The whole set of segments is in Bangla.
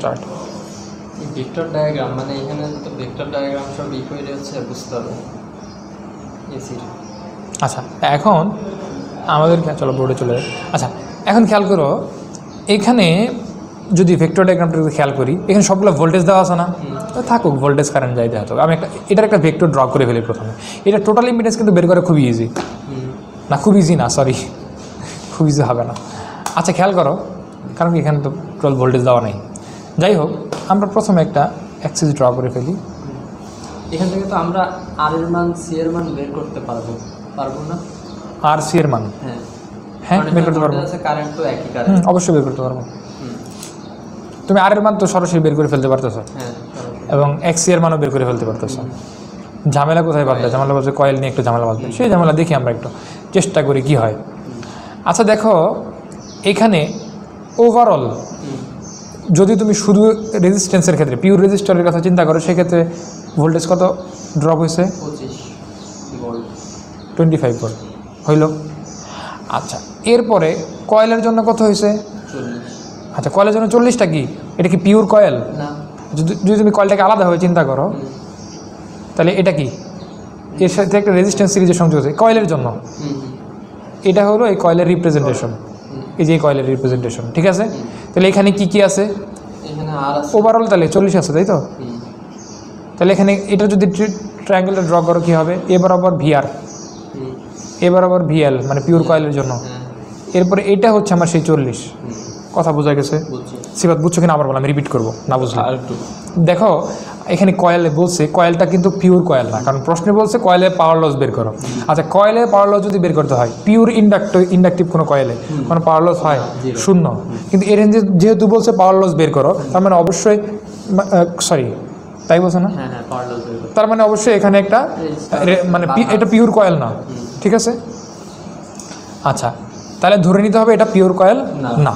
স্টার্ট। ভেক্টর ডায়াগ্রাম মানে এখানে তো ভেক্টর ডায়াগ্রাম সব ইকুয়াল হচ্ছে, বুঝতে হবে এসির। আচ্ছা এখন আমাদের চলো বোর্ডে চলে যাই। আচ্ছা এখন খেয়াল করো, এখানে যদি ভেক্টর ডায়াগ্রামটা খেয়াল করি, এখানে সবগুলো ভোল্টেজ দেওয়া আছে না? থাকুক, ভোল্টেজ কারেন্ট যাই দেওয়া থাকুক। আমি এটার একটা ভেক্টর ড্র করে ফেলি প্রথমে। এটা টোটাল ইম্পিডেন্স কিন্তু বের করা খুবই ইজি না, খুব ইজি না, সরি খুব ইজি হবে না। আচ্ছা খেয়াল করো, কারণ এখানে তো টোটাল ভোল্টেজ দেওয়া নেই। যাই হোক, আমরা প্রথমে একটা অ্যাক্সিস ড্র করে ফেলি। এখান থেকে তো আমরা আর এর মান সি এর মান বের করতে পারবো না? আর সি এর মান হ্যাঁ বের করতে পারবো। কারেন্ট তো একই কারেন্ট, অবশ্যই বের করতে পারবো। তুমি আর এর মান তো সরাসরি বের করে ফেলতে পারতেছ, এবং এক্স এর মানও বের করে ফেলতে পারতেছ। ঝামেলা কোথায় বাঁধবে? ঝামেলা বলছে কয়েল নিয়ে একটু ঝামেলা বাঁধবে, সেই ঝামেলা দেখি আমরা একটু চেষ্টা করি কি হয়। আচ্ছা দেখো, এখানে ওভারঅল যদি তুমি শুধু রেজিস্ট্যান্সের ক্ষেত্রে পিওর রেজিস্টরের কথা চিন্তা করো, সেক্ষেত্রে ভোল্টেজ কত ড্রপ হয়েছে? 25 ভোল্ট হইল। আচ্ছা এরপরে কয়েলের জন্য কত হয়েছে? 40। আচ্ছা কয়েলের জন্য 40টা কি এটা কি পিওর কয়েল? না। যদি তুমি কয়েলটাকে আলাদাভাবে চিন্তা করো, তাহলে এটা কি এর সাথে একটা রেজিস্ট্যান্স সিরিজের সংযোগ আছে কয়েলের জন্য। এটা হলো এই কয়েলের রিপ্রেজেন্টেশন, এই যে কয়েলের রিপ্রেজেন্টেশন, ঠিক আছে? তাহলে এখানে কি কি আছে? ওভারঅল তাহলে 40 আছে, তাই তো? তাহলে এখানে এটা যদি ট্রায়াঙ্গেলটা ড্র করো কী হবে? এ বরাবর ভিআর, এ বরাবর ভিএল, মানে পিওর কয়েলের জন্য। এরপরে এটা হচ্ছে আমার সেই 40। কথা বোঝা গেছে? সিবাত বুঝছো কিনা আবার বলো, আমি রিপিট করবো না বুঝলে। দেখো এখানে কয়েলে বলছে, কয়েলটা কিন্তু পিওর কয়েল না, কারণ প্রশ্নে বলছে কয়েলের পাওয়ার লস বের করো। আচ্ছা কয়েলের পাওয়ার লস যদি বের করতে হয়, পিওর ইন্ডাকটিভ কোনো কয়েলে কোনো পাওয়ার লস হয়? 0। কিন্তু এর রেঞ্জে যেহেতু বলছে পাওয়ার লস বের করো, তার মানে অবশ্যই, সরি তাই বলছে না? তার মানে অবশ্যই এখানে একটা মানে এটা পিওর কয়েল না, ঠিক আছে? আচ্ছা তাহলে ধরে নিতে হবে এটা পিওর কয়েল না।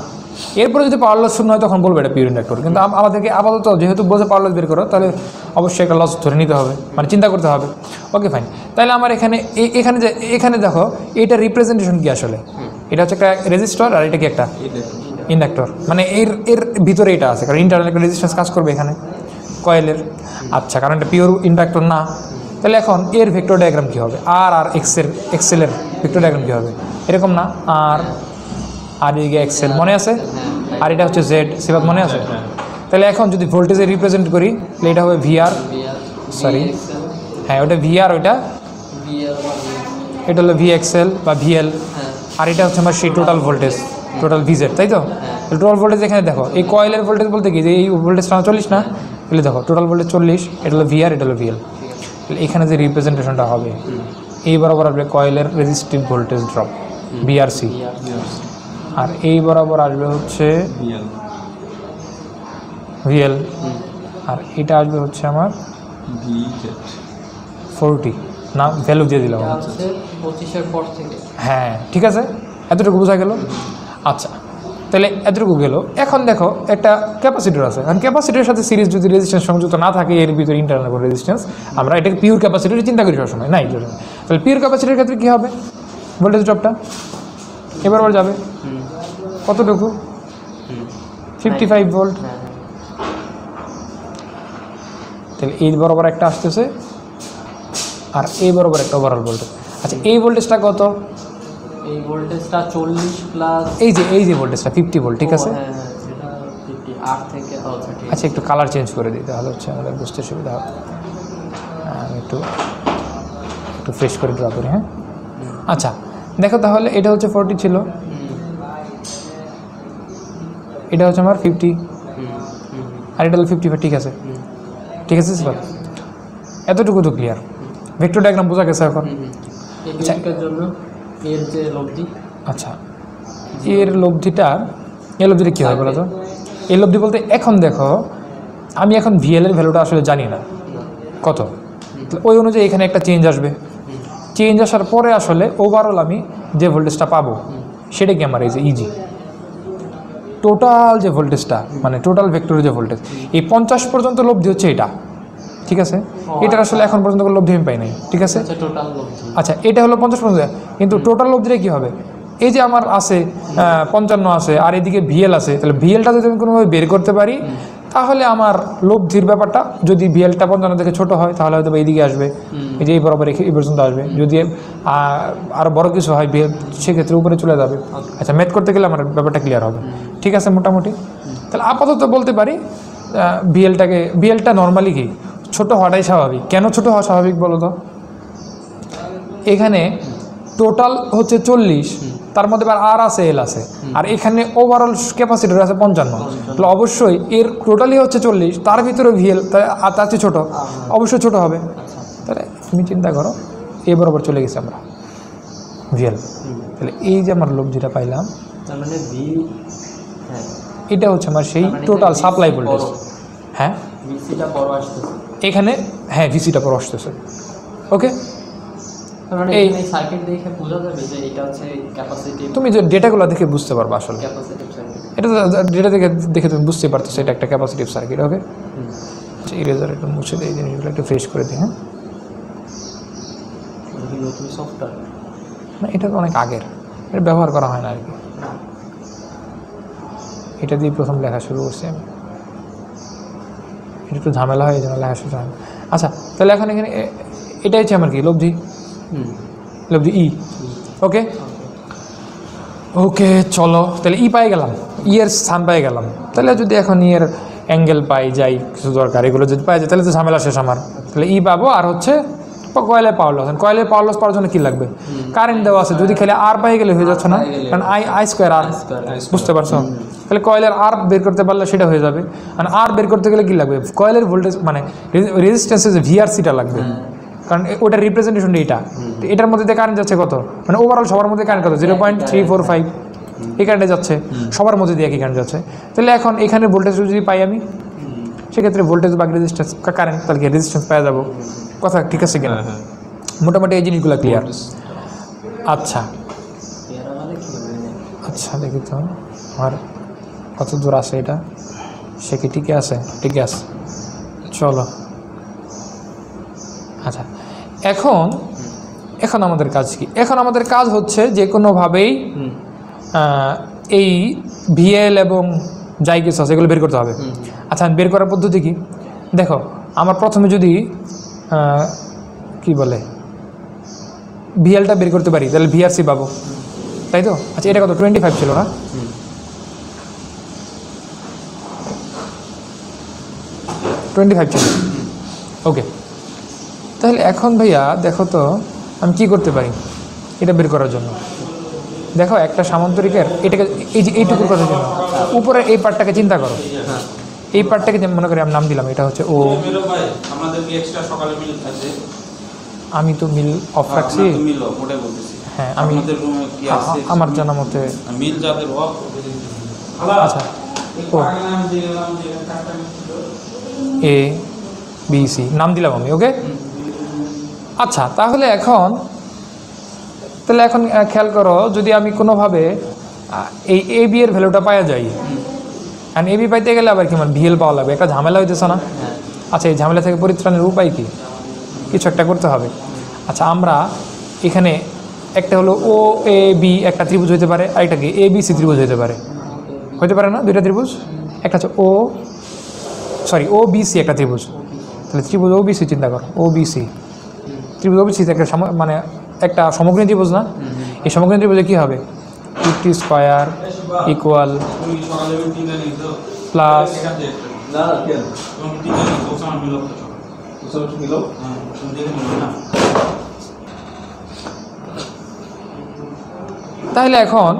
এরপরে যদি পাওয়ার লস 0 হয় তখন বলবে এটা পিওর ইন্ডাক্টর। কিন্তু আমাদেরকে আপাতত যেহেতু বলছে পাওয়ার লস বের করো, তাহলে অবশ্যই একটা লস ধরে নিতে হবে, মানে চিন্তা করতে হবে। ওকে ফাইন, তাহলে আমার এখানে দেখো এটা রিপ্রেজেন্টেশন কি আসলে? এটা হচ্ছে একটা রেজিস্টর, আর এটা কি একটা ইন্ডাক্টর, মানে এর ভিতরে এটা আছে, কারণ ইন্টারনাল একটা রেজিস্ট্যান্স কাজ করবে এখানে কয়েলের। আচ্ছা কারণ এটা পিওর ইন্ডাক্টর না, তাহলে এখন এর ভেক্টর ডায়াগ্রাম কী হবে? আর এক্সেলের ভেক্টর ডায়াগ্রাম কী হবে? এরকম না, আর এদিকে এক্সেল মনে আছে, আর এটা হচ্ছে জেড, সিবাত মনে আছে? তাহলে এখন যদি ভোল্টেজে রিপ্রেজেন্ট করি, তাহলে এটা হবে ভিআর, সরি হ্যাঁ ওটা ভিআর, ওইটা এটা হলো ভিএক্সএল বা ভিএল, আর এটা হচ্ছে আমার সেই টোটাল ভোল্টেজ, টোটাল ভিজেড, তাই তো? টোটাল ভোল্টেজ এখানে দেখো, এই কয়েলের ভোল্টেজ বলতে কি যে এই ভোল্টেজটা 40 না? তাহলে দেখো টোটাল ভোল্টেজ 40, এটা হলো ভিআর, এটা হলো ভিএল। তাহলে এখানে যে রিপ্রেজেন্টেশনটা হবে, এই বরাবর আসবে কয়েলের রেজিস্টিভ ভোল্টেজ ড্রপ বিআরসি, আর এই বরাবর আসবে হচ্ছে ভিএল, আর এটা আসবে হচ্ছে আমার 40 না, ভ্যালু দিয়ে দিলাম 25-এর পর থেকে। হ্যাঁ ঠিক আছে, এতটুকু বোঝা গেল। আচ্ছা তাহলে এতটুকু গেল। এখন দেখো একটা ক্যাপাসিটর আছে, কারণ ক্যাপাসিটরের সাথে সিরিজ যদি রেজিস্ট্যান্স সংযুক্ত না থাকে, এর ভিতরে ইন্টারনাল কোনো রেজিস্ট্যান্স, আমরা এটাকে পিওর ক্যাপাসিটর চিন্তা করি সবসময়, না এই জন্য। তাহলে পিওর ক্যাপাসিটরের ক্ষেত্রে কী হবে? ভোল্টেজ ড্রপটা এবার যাবে কতটুকু? 55 ভোল্ট। তাহলে এই বরাবর একটা আসতেছে, আর এই বরাবর একটা ওভারঅল ভোল্টেজ। আচ্ছা এই ভোল্টেজটা কত? এই ভোল্টেজটা 40 প্লাস এই যে ভোল্টেজটা 50 ভোল্ট, ঠিক আছে? আচ্ছা একটু কালার চেঞ্জ করে দিই, তাহলে হচ্ছে আমাদের বুঝতে সুবিধা হবে। আমি একটু ফ্রেশ করে ড্র করি। হ্যাঁ আচ্ছা দেখো, তাহলে এটা হচ্ছে 40 ছিল, এটা হচ্ছে আমার 50, আর এটা হলো 55, ঠিক আছে? ঠিক আছে স্যার, এতটুকু তো ক্লিয়ার। ভেক্টর ডায়াগ্রাম বোঝা গেছে এখন? আচ্ছা এর যে লব্ধি, আচ্ছা এর লব্ধিটা কী হয় বলো তো? এই লব্ধি বলতে এখন দেখো, আমি এখন ভিএলের ভ্যালুটা আসলে জানি না কত, ওই অনুযায়ী এখানে একটা চেঞ্জ আসবে। চেঞ্জ আসার পরে আসলে ওভারঅল আমি যে ভোল্টেজটা পাবো সেটা কি আমার এই যে ইজি টোটাল যে ভোল্টেজটা, মানে টোটাল ভেক্টরের যে ভোল্টেজ, এই 50 পর্যন্ত লব্ধি হচ্ছে এটা, ঠিক আছে? এটার আসলে এখন পর্যন্ত কোনো লব্ধি আমি পাই নাই, ঠিক আছে? আচ্ছা এটা হলো 50 পর্যন্ত, কিন্তু টোটাল লব্ধিটা কী হবে? এই যে আমার আছে 55 আছে, আর এদিকে ভিএল আছে, তাহলে ভিএলটা যদি আমি কোনোভাবে বের করতে পারি, তাহলে আমার লব্ধির ব্যাপারটা যদি ভিএলটা 55 থেকে ছোট হয় তাহলে হয়তো এইদিকে আসবে, এই যে এই বরাবর এই পর্যন্ত আসবে। যদি আরও বড় কিছু হয় ভিএল সেক্ষেত্রে উপরে চলে যাবে। আচ্ছা, ম্যাথ করতে গেলে আমার ব্যাপারটা ক্লিয়ার হবে। ঠিক আছে, মোটামুটি তাহলে আপাতত বলতে পারি ভিএলটা নর্মালি কি ছোট হওয়াটাই স্বাভাবিক। কেন ছোট হওয়া স্বাভাবিক বলো তো? এখানে টোটাল হচ্ছে 40, তার মধ্যে আবার আর আছে, এল আছে, আর এখানে ওভারঅল ক্যাপাসিটার আছে 55। তাহলে অবশ্যই এর টোটালি হচ্ছে 40, তার ভিতরে ভিএল তার চেয়ে ছোটো, অবশ্যই ছোটো হবে। তাহলে তুমি চিন্তা করো এ বরাবর চলে গেছি আমরা ভিএল। তাহলে এই যে আমার লব্ধিটা পাইলাম, তার মানে ভি, হ্যাঁ এটা হচ্ছে আমার সেই টোটাল সাপ্লাই ভোল্টেজ। হ্যাঁ, ভিসিটা বড় আসতেছে এখানে, হ্যাঁ ভিসিটা পর আসতেছে। ওকে, তার মানে এই এই সার্কিট দেখে বোঝা যাবে যে এটা হচ্ছে ক্যাপাসিটিভ, তুমি যে ডেটাগুলো দেখে বুঝতে পারবে আসলে। Capacitive circuit. এটা ডেটা দেখে তুমি বুঝতে পারতেছো এটা একটা ক্যাপাসিটিভ সার্কিট। ওকে, ইরেজার একটু মুছে দিই, এই জিনিসগুলো একটু ফ্রেশ করে দিই। হ্যাঁ, নতুন সফটওয়্যার না এটা তো অনেক আগের, এটা ব্যবহার করা হয় না আর কি। এটা দিয়ে প্রথম লেখা শুরু করছি আমি, এটা একটু ঝামেলা হয় এই জন্য লেখা শুরু হয়। আচ্ছা, তাহলে এখন এখানে এটা হচ্ছে আমার কি লব্ধি, লব্ধি ই। ওকে ওকে, চলো তাহলে ই পাই গেলাম, ই এর স্থান পাই গেলাম। তাহলে যদি এখন ই এর অ্যাঙ্গেল পাই যাই কিছু দরকার, এগুলো যদি পাই যায় তাহলে তো ঝামেলা শেষ আমার। তাহলে ই পাবো, আর হচ্ছে কয়েলের পাওয়ার লস। কয়েলের পাওয়ার লস পাওয়ার জন্য কী লাগবে? কারেন্ট দেওয়া আছে, যদি খেলে আর পাই গেলে হয়ে যাচ্ছে না, কারণ আই স্কোয়ার আর, বুঝতে পারছো? তাহলে কয়েলের আর বের করতে পারলে সেটা হয়ে যাবে। আর আর বের করতে গেলে কী লাগবে? কয়েলের ভোল্টেজ মানে রেজিস্ট্যান্সের যে ভিআরসিটা লাগবে, কারণ ওটার রিপ্রেজেন্টেশনটা এটা। তো এটার মধ্যে দিয়ে কারেন্ট যাচ্ছে কত, মানে ওভারঅল সবার মধ্যে কারেন্ট কত? 0.345 এই কারেন্টে যাচ্ছে, সবার মধ্যে দিয়ে একই কারেন্ট যাচ্ছে। তাহলে এখন এখানে ভোল্টেজ যদি পাই আমি, সেক্ষেত্রে ভোল্টেজ বা রেজিস্ট্যান্স কারেন্ট, তাহলে কি রেজিস্ট্যান্স পাওয়া যাবো। কথা ঠিক আছে কিনা? মোটামুটি এই জিনিসগুলো ক্লিয়ার। আচ্ছা আচ্ছা, দেখি তো আমার কত দূর আছে এটা, সে কি ঠিকই আছে? ঠিকই আছে, চলো। আচ্ছা, এখন আমাদের কাজ কি? এখন আমাদের কাজ হচ্ছে যে কোনোভাবেই এই ভিএল এবং যাই কিছু আছে এগুলো বের করতে হবে। আচ্ছা, বের করার পদ্ধতি কি? দেখো, আমার প্রথমে যদি কি বলে ভিএলটা বের করতে পারি তাহলে ভিআরসি পাবো, তাই তো? আচ্ছা, এটা কত? 25 ছিল না? 25 ছিল। ওকে, তাহলে এখন ভাইয়া দেখো তো আমি কি করতে পারি এটা বের করার জন্য। দেখো, একটা সামান্তরিকের এটাকে এই যে এইটুকুর কথা জন্য উপরে এই পার্টটাকে চিন্তা করো। এই পার্টটাকে মনে করি আমি নাম দিলাম, এটা হচ্ছে ও। আমি তো মিল অফ রাখছি। হ্যাঁ, আমি আমার জানা মতে আচ্ছা ও এ বি সি নাম দিলাম আমি। ওকে, আচ্ছা, তাহলে এখন খেয়াল করো, যদি আমি কোনোভাবে এই এ বি এর ভ্যালুটা পাওয়া যায়, কারণ এ বি পাইতে গেলে আবার কি আমার ভিএল পাওয়া লাগবে, একটা ঝামেলা হইতেছে না? আচ্ছা, এই ঝামেলা থেকে পরিত্রাণের উপায় কি? কিছু একটা করতে হবে। আচ্ছা, আমরা এখানে একটা হলো ও এ বি একটা ত্রিভুজ হইতে পারে, আর একটা কি এ বি সি ত্রিভুজ হইতে পারে না? দুইটা ত্রিভুজ, একটা হচ্ছে ও বি সি একটা ত্রিভুজ। তাহলে ত্রিভুজ ও বি সি চিন্তা করো, ও বি সি ত্রিভুজ, ও বি সি একটা মানে একটা সমগ্র ত্রিভুজ না? এই সমগ্র ত্রিভুজে কী হবে? 50 স্কোয়ার ইকুয়াল প্লাস তাহলে এখন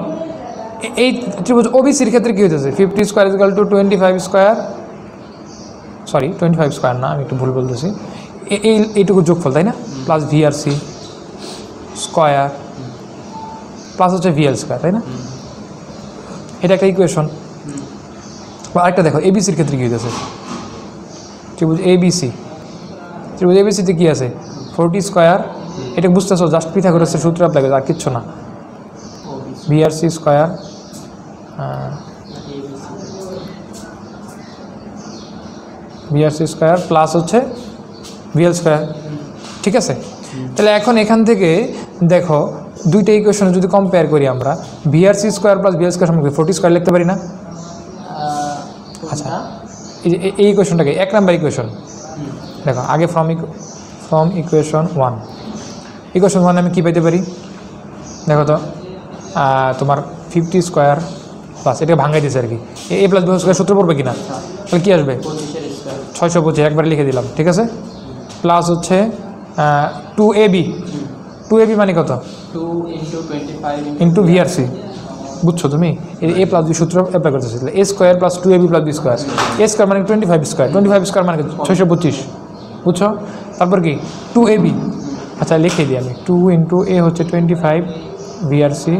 এই ত্রিভুজ ওবিসির ক্ষেত্রে কী হইতেছে? 50 square equal two 25 square, sorry 25 square না, আমি একটু ভুল বলতেছি, এইটুকু যোগফল, তাই না? প্লাস ভিআরসি স্কোয়ার প্লাস হচ্ছে ভিএল স্কোয়ার, তাই না? এটা একটা ইকুয়েশন। বা আরেকটা দেখো, এবিসির ক্ষেত্রে কী হইতেছে? ত্রিভুজ এবিসিতে কী আছে? 40 স্কোয়ার, এটা বুঝতেছো? জাস্ট পিথাগোরাসের সূত্র লাগে, আর কিচ্ছু না। ভিআরসি স্কোয়ার প্লাস হচ্ছে ভিএল স্কোয়ার, ঠিক আছে? তাহলে এখন এখান থেকে দেখো, দুইটা ইকুয়েশন যদি কম্পেয়ার করি আমরা, ভিআরসি স্কোয়ার প্লাস ভিএল স্কোয়ার সমান 40 স্কোয়ার লিখতে পারি না? আচ্ছা, এই যে এই ইকুয়েশনটাকে 1 নাম্বার ইকুয়েশন দেখো আগে ফ্রম ইকুয়েশন 1 ইকুয়েশন 1 আমি কী পেতে পারি দেখো তো তোমার 50 স্কোয়ার প্লাস এটাকে ভাঙাই দিয়েছে আর কি এ প্লাস বি স্কোয়ার সূত্র পড়বে কিনা তাহলে কী আসবে 625 একবারে লিখে দিলাম ঠিক আছে প্লাস হচ্ছে 2ab মানে কত 2 × 25 ইন্টু ভিআরসি বুঝছো তুমি এ প্লাস বি সূত্র অ্যাপ্লাই করতেছি তাহলে a square plus 2ab plus b square a square মানে 25 স্কোয়ার মানে 625 বুঝছো তারপর কি 2ab আচ্ছা লিখে দিই আমি 2 × a হচ্ছে 25 ভিআরসি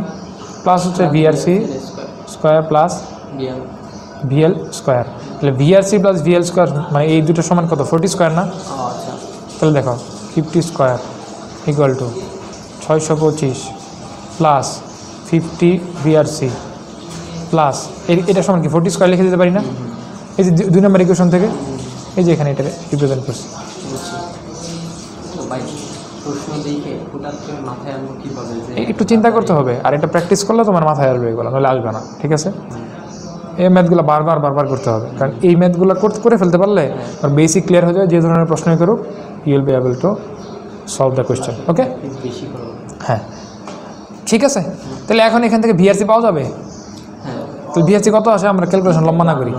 প্লাস হচ্ছে ভিআরসি স্কোয়ার প্লাস ভিএল স্কোয়ার তাহলে ভিআরসি প্লাস ভিএল স্কোয়ার মানে এই দুটো সমান কত 40 স্কোয়ার না আচ্ছা তাহলে দেখো 50 square equal to 625 plus 50 VRC plus এটা সমান কি 40 স্কোয়ার লিখে দিতে পারি না এই যে 2 নম্বর ইকুয়েশন থেকে এই যে এখানে এটা রিপ্রেজেন্ট করছি তো ভাই প্রশ্ন দেখে হঠাৎ করে মাথায় আনবো কীভাবে যে একটু চিন্তা করতে হবে আর এটা প্র্যাকটিস করলে তোমার মাথায় আসবে এগুলো নাহলে আসবে না ঠিক আছে এই ম্যাথগুলো বারবার করতে হবে কারণ এই ম্যাথগুলো করে ফেলতে পারলে আর বেসিক ক্লিয়ার হয়ে যাবে যে ধরনের প্রশ্নই করুক you will be able to solve the question okay বেশি করো হ্যাঁ ঠিক আছে তাহলে এখন এখান থেকে ভিআরসি পাওয়া যাবে হ্যাঁ তাহলে ভিআরসি কত আসে আমরা ক্যালকুলেশন লম্বা না করি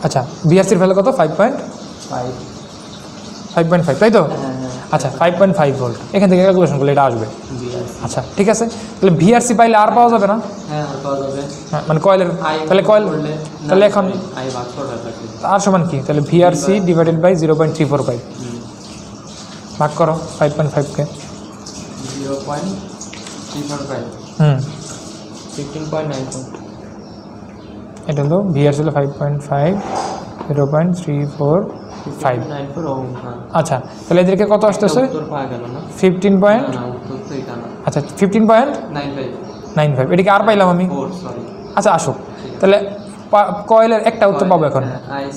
আচ্ছা ভিআরসির ভ্যালু কত 5.5 তাই তো আচ্ছা 5.5 ভোল্ট এখান থেকে ক্যালকুলেশন করলে এটা আসবে আচ্ছা ঠিক আছে তাহলে ভিআরসি পাইলে আর পাওয়া যাবে না হ্যাঁ পাওয়া যাবে হ্যাঁ মানে কয়েলের তাহলে কয়েল তাহলে এখন আই ভাগ করে রাখি আর সমান কি তাহলে ভিআরসি ডিভাইডেড বাই 0.345 ভাগ করো 5.5 কে 0.345 হুম 15.94 এটা হলো ভিআরসি হলো 5.5 0.345 94 ওম হ্যাঁ আচ্ছা তাহলে এদেরকে কত আসতেছে উত্তর পাওয়া গেল না 15 পয়েন্ট না উত্তর তো এটা না আচ্ছা 15.95 এটাকে আর পাইলাম আমি 4 সরি আচ্ছা আসুক তাহলে কয়েলের একটা উত্তর পাবো এখন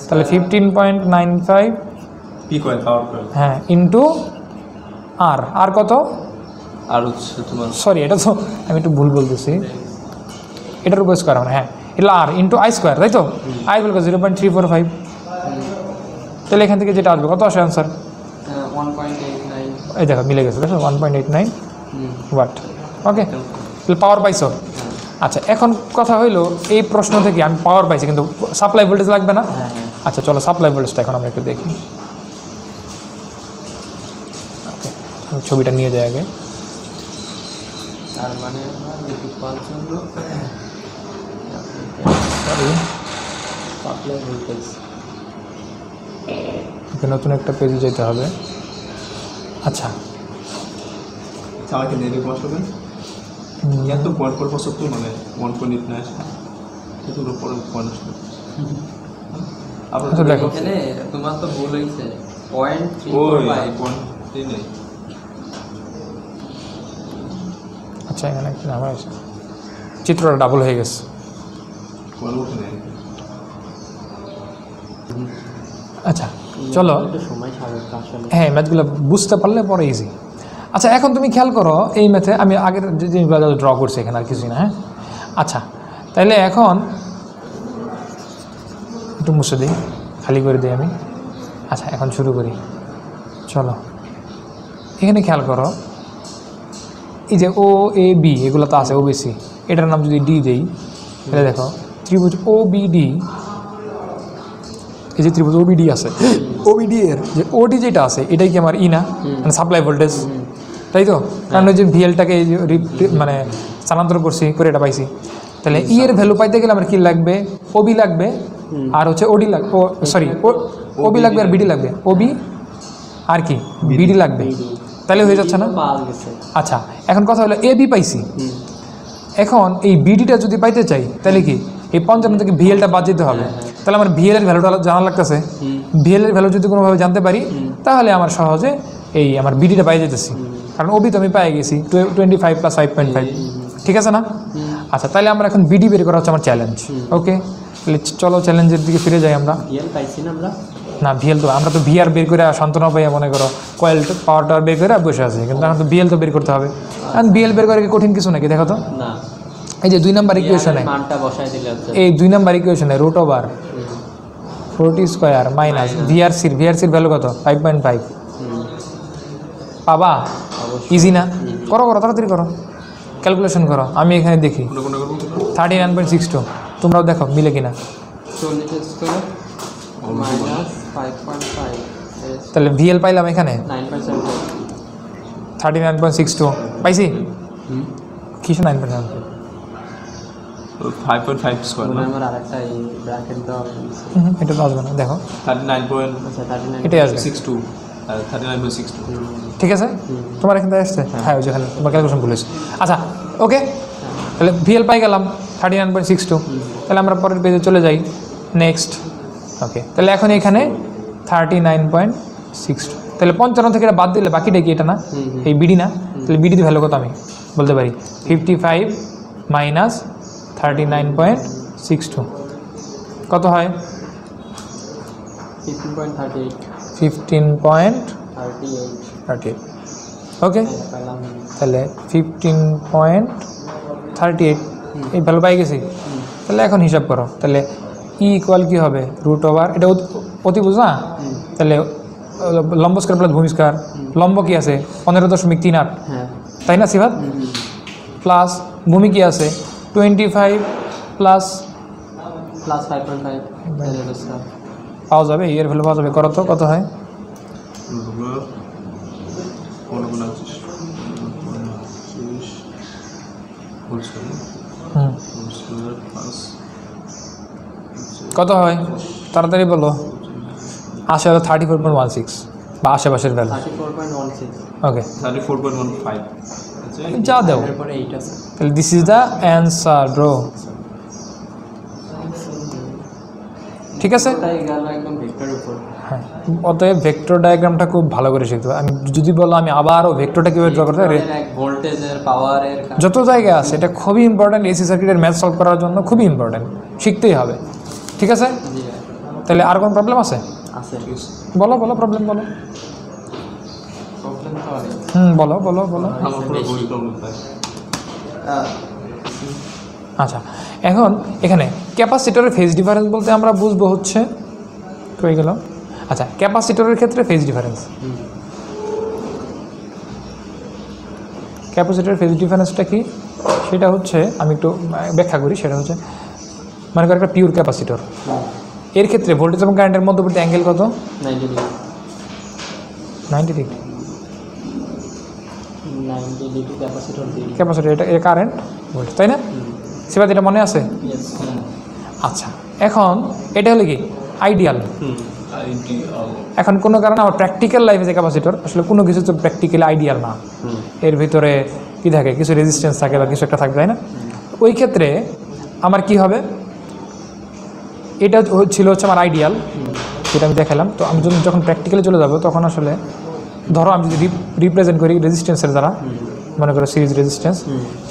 তাহলে 15.95 পি কয়েল পাওয়ার কয়েল হ্যাঁ ইন্টু আর কত আর হচ্ছে তোমার সরি এটা তো আমি একটু ভুল বলতেছি এটার উপর স্কোয়ার মানে হ্যাঁ এটা আর ইন্টু আই স্কোয়ার তাই তো আই বলবো 0.345 তাহলে এখান থেকে যেটা আসবে কত আসে আনসার 1.89 এই দেখো মিলে গেছে দেখো 1.89 ওয়াট ওকে তাহলে পাওয়ার পাইছো আচ্ছা এখন কথা হইলো এই প্রশ্ন থেকে আমি পাওয়ার পাইছি কিন্তু সাপ্লাই ভোল্টেজ লাগবে না আচ্ছা চলো সাপ্লাই ভোল্টেজটা এখন আমরা একটু দেখি ওকে আমি ছবিটা নিয়ে যাই আগে তার মানে আমরা বিদ্যুৎ পাওয়ার জন্য সরি সাপ্লাই ভোল্টেজ নতুন একটা পেজে যেতে হবে আচ্ছা চালাকে নেবে বসবে এত পয়েন্ট পর বছর তো মানে 1.8 না আসে এত পরে পয়েন্ট আসবে আচ্ছা দেখো এখানে তোমার তো ভুল হয়েছে ওই 0.345 পয়েন্ট নেই আচ্ছা এখানে একটা নাম আছে চিত্রটা ডাবল হয়ে গেছে পয়েন্ট উঠে নেই আচ্ছা চলো একটু সময় সাপেক্ষ আসলে হ্যাঁ ম্যাথগুলো বুঝতে পারলে পরে ইজি আচ্ছা এখন তুমি খেয়াল করো এই ম্যাথে আমি আগের যে জিনিসগুলো ড্র করছি এখানে আর কিছুই না হ্যাঁ আচ্ছা তাহলে এখন একটু মুছে দিই খালি করে দিই আমি আচ্ছা এখন শুরু করি চলো এখানে খেয়াল করো এই যে ও এ বি এগুলো তো আছে ওবিসি এটার নাম যদি ডি দেই তাহলে দেখো ত্রিভুজ ও বি ডি এই যে ত্রিভুজ ওবিডি আছে ওবিডি এর যে ওডি যেটা আছে এটাই কি আমার ই না মানে সাপ্লাই ভোল্টেজ তাই তো কারণ ওই যে ভিএলটাকে মানে স্থানান্তর করছি করে এটা পাইছি তাহলে ই এর ভ্যালু পাইতে গেলে আমার কি লাগবে ওবি লাগবে আর হচ্ছে ওডি লাগবে সরি ওবি লাগবে আর বিডি লাগবে ওবি আর কি বিডি লাগবে তাহলে হয়ে যাচ্ছে না পাওয়া গেছে আচ্ছা এখন কথা হলো এ বি পাইছি এখন এই বিডিটা যদি পাইতে চাই তাহলে কি এই 55 থেকে ভিএলটা বাদ দিতে হবে তাহলে আমার ভিএল এর ভ্যালুটা জানা লাগতেছে ভিএল এর ভ্যালু যদি কোনোভাবে জানতে পারি তাহলে আমার সহজে এই আমার বিডিটা পাই যেতেছি কারণ ওবি তো আমি পাই গেছি 25 প্লাস 5.5 ঠিক আছে না আচ্ছা তাহলে আমরা এখন বিডি বের করা হচ্ছে আমার চ্যালেঞ্জ ওকে তাহলে চলো চ্যালেঞ্জের দিকে ফিরে যাই আমরা ভিএল পাইছি না আমরা না ভিএল তো আমরা তো ভিআর বের করে সান্ত্বনা পাইয়া মনে করো কয়েল পাওয়ার টাওয়ার বের করে বসে আছি কিন্তু এখন তো ভিএল তো বের করতে হবে এখন ভিএল বের করে কি কঠিন কিছু নাকি দেখো তো না এই যে 2 নাম্বার ইকুয়েশনে মানটা বসাই দিলে হচ্ছে এই 2 নাম্বার ইকুয়েশনে রুট ওভার 40 স্কোয়ার মাইনাস ভিআরসির ভ্যালু কত 5.5 পাবা ইজি না করো তাড়াতাড়ি করো ক্যালকুলেশন করো আমি এখানে দেখি কোনটা কোনটা করবো 39.62 তোমরাও দেখো মিলে কিনা 40 স্কোয়ার মাইনাস 5.5 তাহলে ভিএল পাইলাম এখানে 9.75 39.62 পাইছি কিসে 9.75 5.5 স্কোয়ার না আমার আরেকটা এই ব্র্যাকেট দাও এটা তো আসবে না দেখো 39.62 আচ্ছা 39 এটাই আসবে 39.62 ঠিক আছে তোমার এখান থেকে আসছে হ্যাঁ ওই যেখানে তোমার ক্যালকুলেশন ভুলেছে আচ্ছা ওকে তাহলে ভিএল পাই গেলাম 39.62 তাহলে আমরা পরের পেজে চলে যাই নেক্সট ওকে তাহলে এখন এখানে 39.62 তাহলে 55 থেকে এটা বাদ দিলে বাকিটা কি এটা না এই বিডি না তাহলে বিডিতে ভ্যালু কত আমি বলতে পারি 55 মাইনাস 39.62 কত হয় 15.38 ওকে তাহলে 15.38 এই ভ্যালু পাই গেছি তাহলে এখন হিসাব করো তাহলে ই ইকুয়াল কী হবে রুট ওভার এটা অতিভুজ না তাহলে লম্ব স্কয়ার প্লাস ভূমি স্কয়ার লম্ব কি আছে 15.38 তাই না সিফাত প্লাস ভূমি কি আছে 25 প্লাস 5.5 পাওয়া যাবে এর ভ্যালু পাওয়া যাবে করো তো কত হয় কত হয় তাড়াতাড়ি বলো আসে হলো 34.16 বা আশেপাশের ভ্যালু 34.16 ওকে 34.15 যা দেও এরপরে 8 আছে তাহলে this is the answer bro ঠিক আছে তাই গেল একদম ভেক্টরের উপর হ্যাঁ অতএব ভেক্টর ডায়াগ্রামটা খুব ভালো করে শিখতে হবে আমি যদি বলো আমি আবারও ভেক্টরটা কীভাবে ড্র করতে পারি ভোল্টেজের পাওয়ারের যত জায়গায় আছে এটা খুবই ইম্পর্ট্যান্ট এসি সার্কিটের ম্যাথ সলভ করার জন্য খুবই ইম্পর্ট্যান্ট শিখতেই হবে ঠিক আছে তাহলে আর কোনো প্রবলেম আছে আছে বলো প্রবলেম বলো প্রবলেম তো অনেক বলো আমার পুরো বই প্রবলেম তাই আচ্ছা এখন এখানে ক্যাপাসিটরের ফেজ ডিফারেন্স বলতে আমরা বুঝবো হচ্ছে হয়ে গেল আচ্ছা ক্যাপাসিটরের ক্ষেত্রে ফেজ ডিফারেন্স ক্যাপাসিটরের ফেজ ডিফারেন্সটা কি সেটা হচ্ছে আমি একটু ব্যাখ্যা করি সেটা হচ্ছে মানে একটা পিওর ক্যাপাসিটর এর ক্ষেত্রে ভোল্টেজ এবং কারেন্টের মধ্যবর্তী অ্যাঙ্গেল কত 90 ডিগ্রি ক্যাপাসিটর এটা এর কারেন্ট ভোল্টেজ তাই না সেবার এটা মনে আছে আচ্ছা এখন এটা হলো কি আইডিয়াল এখন কোনো কারণে আমার প্র্যাকটিক্যাল লাইফে যে ক্যাপাসিটর আসলে কোনো কিছু তো প্র্যাকটিক্যালি আইডিয়াল না এর ভিতরে কী থাকে কিছু রেজিস্ট্যান্স থাকে বা কিছু একটা থাকবে তাই না ওই ক্ষেত্রে আমার কি হবে এটা ছিল হচ্ছে আমার আইডিয়াল যেটা আমি দেখালাম তো আমি যখন প্র্যাকটিক্যালি চলে যাব তখন আসলে ধরো আমি যদি রিপ্রেজেন্ট করি রেজিস্ট্যান্সের দ্বারা মনে করো সিরিজ রেজিস্ট্যান্স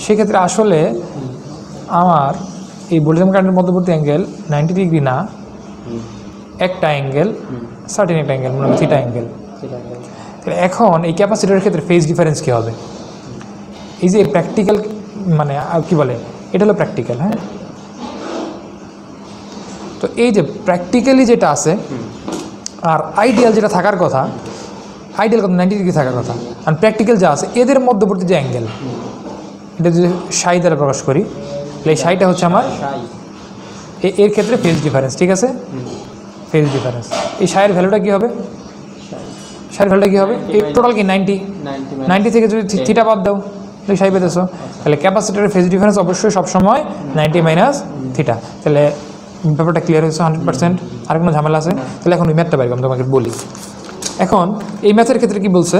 সেক্ষেত্রে আসলে আমার এই ভোল্টেজ এবং কারেন্টের মধ্যবর্তী অ্যাঙ্গেল 90 ডিগ্রি না একটা অ্যাঙ্গেল সার্টেন একটা অ্যাঙ্গেল মনে হয় থিটা অ্যাঙ্গেল তাহলে এখন এই ক্যাপাসিটরের ক্ষেত্রে ফেজ ডিফারেন্স কী হবে এই যে প্র্যাকটিক্যাল মানে কি বলে এটা হলো প্র্যাকটিক্যাল হ্যাঁ তো এই যে প্র্যাকটিক্যালি যেটা আছে আর আইডিয়াল যেটা থাকার কথা আইডিয়াল কত 90 ডিগ্রি থাকার কথা আর প্র্যাকটিক্যাল যা আছে এদের মধ্যবর্তী যে অ্যাঙ্গেল এটা যদি সাই দ্বারা প্রকাশ করি তাহলে এই সাইটা হচ্ছে আমার এর ক্ষেত্রে ফেজ ডিফারেন্স ঠিক আছে ফেজ ডিফারেন্স এই সাইয়ের ভ্যালুটা কী হবে সাইয়ের ভ্যালুটা কী হবে এই টোটাল কি 90 থেকে যদি থিটা বাদ দাও তাহলে সাই পেতেছো তাহলে ক্যাপাসিটরের ফেজ ডিফারেন্স অবশ্যই সবসময় 90 মাইনাস থিটা তাহলে ব্যাপারটা ক্লিয়ার হয়েছে 100% আর কোনো ঝামেলা আছে তাহলে এখন ওই ম্যাথটা বাইরে আমি তোমাকে বলি এখন এই ম্যাথের ক্ষেত্রে কি বলছে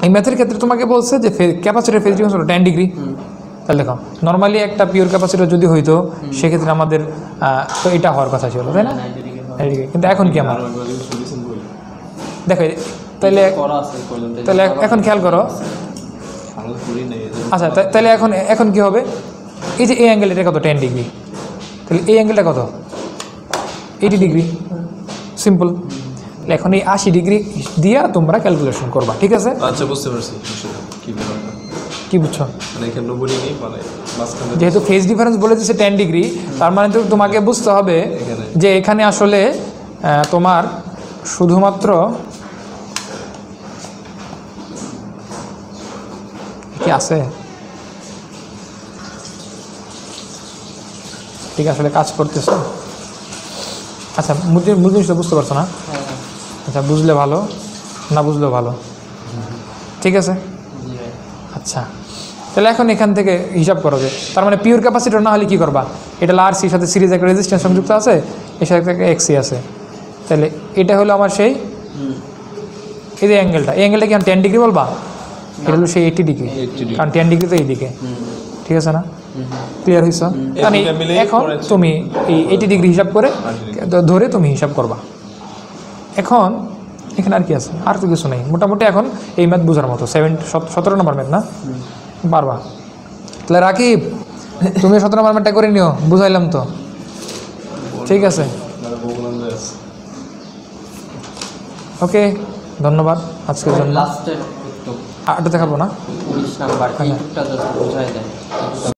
এই ম্যাথের ক্ষেত্রে তোমাকে বলছে যে ক্যাপাসিটরের ফেজ ডিফারেন্স হলো 10 ডিগ্রি তাহলে দেখো নর্মালি একটা পিওর ক্যাপাসিটর যদি হইতো সেক্ষেত্রে আমাদের তো এটা হওয়ার কথা ছিল তাই না কিন্তু এখন কি আমার দেখো তাহলে তাহলে এখন খেয়াল করো আচ্ছা তাহলে এখন কি হবে এই যে এই অ্যাঙ্গেল এটা কত 10 ডিগ্রি তাহলে এই অ্যাঙ্গেলটা কত 80 ডিগ্রি সিম্পল এখন এই 80 ডিগ্রি দিয়া তোমরা ক্যালকুলেশন করবা ঠিক আছে আচ্ছা বুঝতে পারছি কি বুঝছো মানে এখানে বলিনি মানে মাঝখানে যেহেতু ফেজ ডিফারেন্স বলে দিচ্ছে 10 ডিগ্রি তার মানে তো তোমাকে বুঝতে হবে যে এখানে আসলে তোমার শুধুমাত্র কি আছে, ঠিক আসলে কাজ করতেছে। আচ্ছা মূল জিনিসটা বুঝতে পারছো না? হ্যাঁ আচ্ছা বুঝলে ভালো, না বুঝলেও ভালো, ঠিক আছে। জি ভাই। আচ্ছা তাহলে এখন এখান থেকে হিসাব করো যে তার মানে পিওর ক্যাপাসিটর না হলে কী করবা, এটা আরসির সাথে সিরিজ একটা রেজিস্ট্যান্স সংযুক্ত আছে, এর সাথে একটা এক্সি আছে, তাহলে এটা হলো আমার সেই এই যে অ্যাঙ্গেলটা, এই অ্যাঙ্গেলটা কি আমি 10 ডিগ্রি বলবা? এটা হলো সেই 80 ডিগ্রি, কারণ 10 ডিগ্রি তো এইদিকে, ঠিক আছে না? ক্লিয়ার হয়েছ? মানে এখন তুমি এই 80 ডিগ্রি হিসাব করে ধরে তুমি হিসাব করবা। এখন এখানে আর কি আছে, আর তো কিছু নেই মোটামুটি। এখন এই ম্যাথ বোঝার মতো 17 নম্বর ম্যাথ না, পারবা? তাহলে রাকিব তুমি 17 নম্বর ম্যাথটা করে নিও, বুঝাইলাম তো, ঠিক আছে। ওকে ধন্যবাদ আজকের জন্য। লাস্টের উত্তর আরটা দেখাবো না? 19 নাম্বার এইটুকটা জাস্ট বোঝাই দেয়।